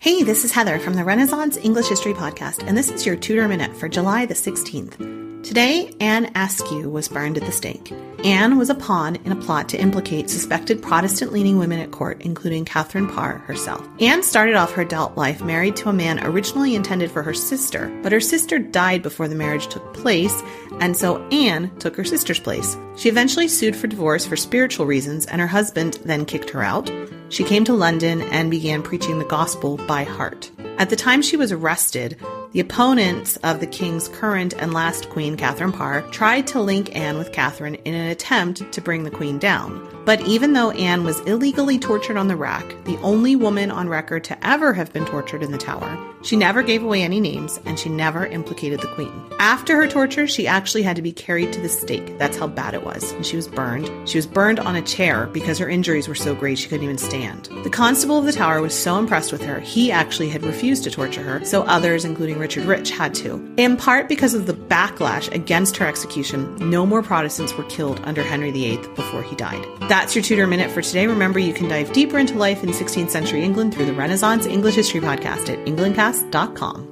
Hey, this is Heather from the Renaissance English History Podcast, and this is your Tudor Minute for July the 16th. Today, Anne Askew was burned at the stake. Anne was a pawn in a plot to implicate suspected Protestant-leaning women at court, including Catherine Parr herself. Anne started off her adult life married to a man originally intended for her sister, but her sister died before the marriage took place, and so Anne took her sister's place. She eventually sued for divorce for spiritual reasons, and her husband then kicked her out. She came to London and began preaching the gospel by heart. At the time she was arrested, the opponents of the king's current and last queen, Catherine Parr, tried to link Anne with Catherine in an attempt to bring the queen down. But even though Anne was illegally tortured on the rack, the only woman on record to ever have been tortured in the Tower, she never gave away any names and she never implicated the queen. After her torture, she actually had to be carried to the stake. That's how bad it was. And she was burned. She was burned on a chair because her injuries were so great she couldn't even stand. The constable of the Tower was so impressed with her, he actually had refused to torture her, so others, including Richard Rich, had to. In part because of the backlash against her execution, no more Protestants were killed under Henry VIII before he died. That's your Tudor Minute for today. Remember, you can dive deeper into life in 16th century England through the Renaissance English History Podcast at englandcast.com.